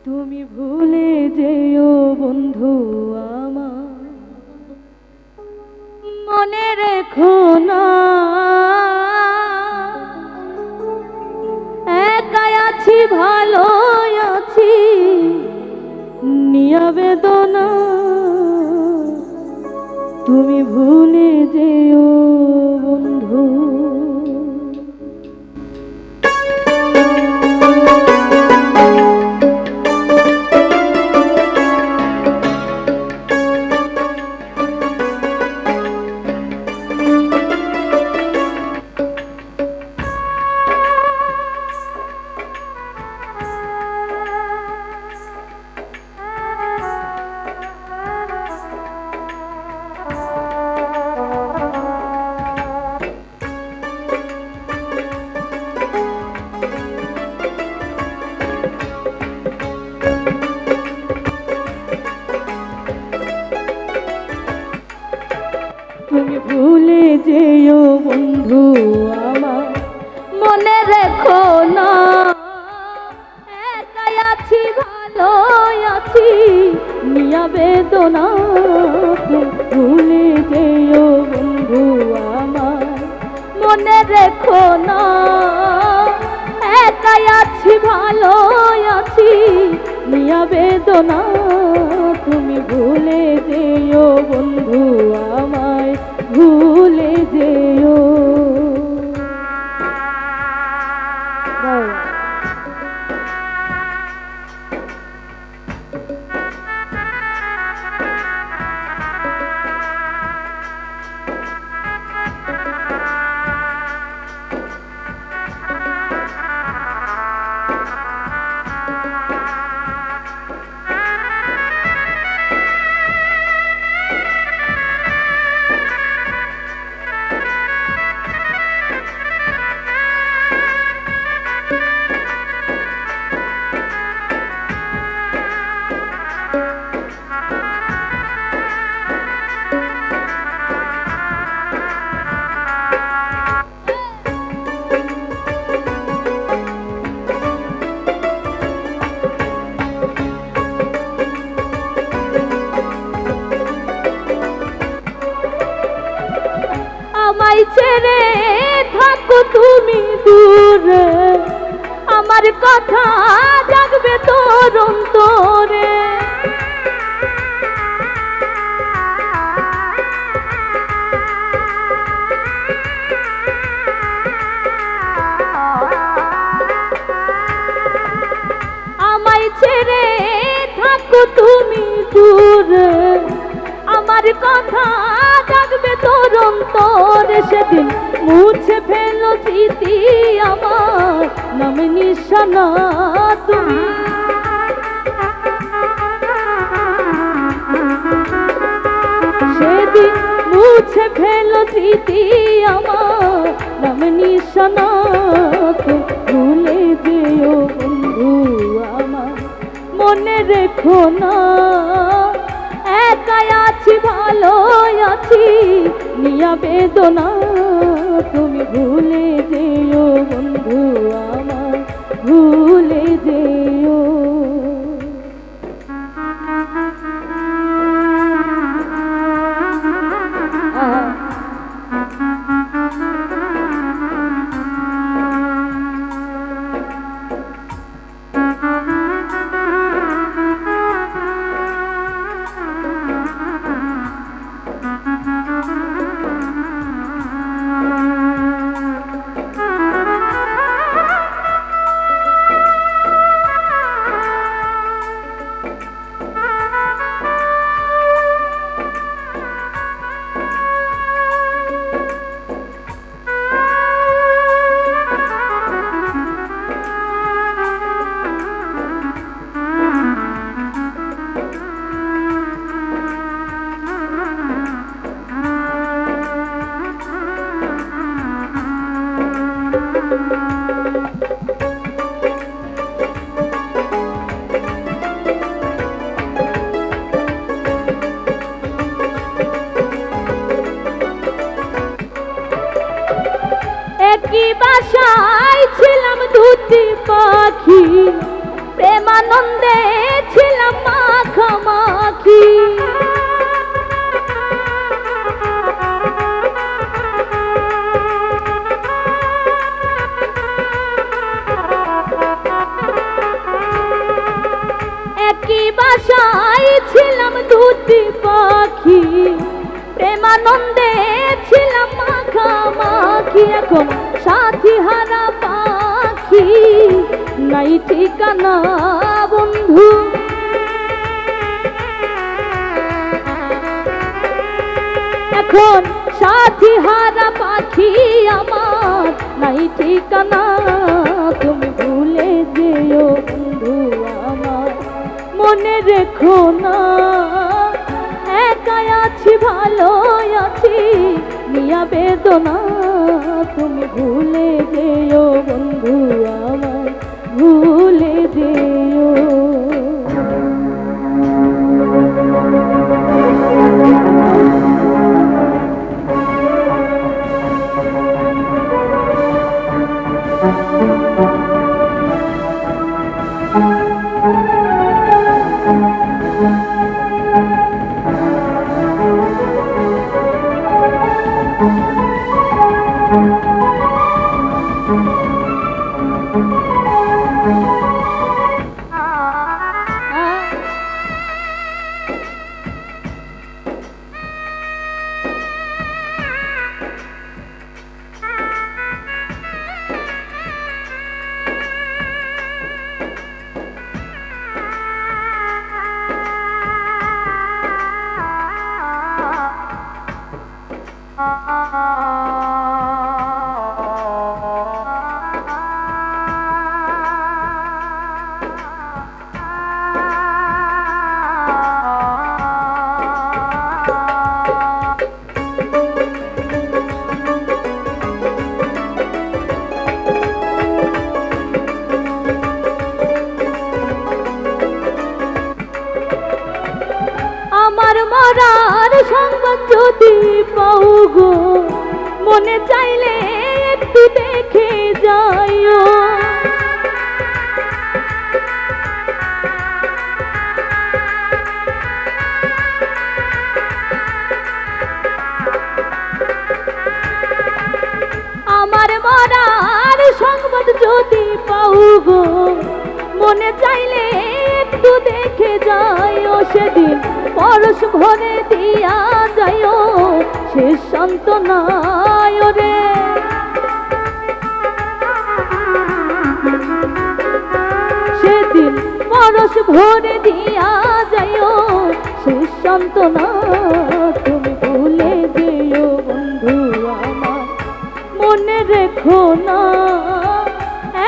তুমি ভুলে যেও বন্ধু আমার, মনে রেখো না একাই আছি ভালো আছি নিয়া বেদনা। তুমি ভুলে যেও বন্ধু। তুমি ভুলে যেও বন্ধু আমার, মনে রেখো না একাই আছি ভালো আছি নিয়া বেদনা। তুমি ভুলে যেও বন্ধু আমার, মনে রেখো না একাই আছি ভালো আছি নিয়া বেদনা। তুমি ভুলে যেও বন্ধু আমায়, ভুলে যেও। আমায় ছেড়ে থাকো তুমি দূরে, আমার কথা জাগবে তোর অন্তরে। আমায় ছেড়ে থাকো তুমি দূরে, আমার কথা জাগবে তোর অন্তরে। সেদিন মুছে ফেলো স্মৃতি আমার, নামে নিশানা তুমি। সেদিন মুছে ফেলো স্মৃতি আমার, নামে নিশানা। তুমি ভুলে যেও বন্ধু আমার, মনে রেখো না একাই আছি ভালো আছি নিয়া বেদনা। তুমি ভুলে যেও বন্ধু আমার, ভুলে যেও। একই বাসায় ছিলাম দুটি পাখি, প্রেমানন্দে পাখি। একই বাসায় ছিলাম দুটি পাখি, প্রেমানন্দে ছিলাম মাখামাখি। এখন সাথী হারা পাখি, নাই ঠিকানা বন্ধু। এখন সাথী হারা পাখি আমার, নাই ঠিকানা। তুমি ভুলে যেও বন্ধু আমার, মনে রেখো না। একাই আছি ভালো আছি নিয়া বেদনা, তুমি ভুলে যেও বন্ধু আমার, ভুলে যেও। আমার মরার সংবাদ যদি পাও গো, মনে চাইলে একটু দেখে যাইও। আমার মরার সংবাদ যদি পাও গো, মনে চাইলে একটু দেখে যাইও। সেদিন পরশ ভরে দিয়া যাইও শেষ সান্ত্বনায় রে। সেদিন পরশ ভরে দিয়া যাইও শেষ সান্ত্বনা। তুমি ভুলে যেও বন্ধু আমার, মনে রেখো না।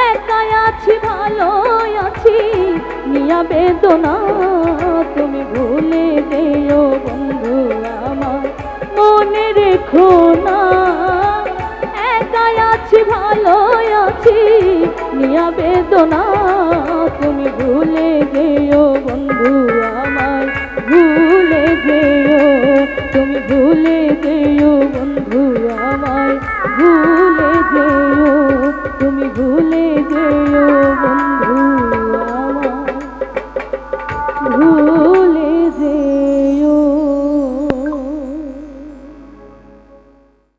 একাই আছি ভালো আছি নিয়া বেদনা, তুমি ভুলে যেও বন্ধু আমার, মনে রেখো না। একাই আছি ভালো আছি নিয়া বেদনা, তুমি ভুলে যেও বন্ধু আমার, ভুলে যেও। তুমি ভুলে যেও বন্ধু আমার, ভুলে যেও। তুমি ভুলে যেও বন্ধু।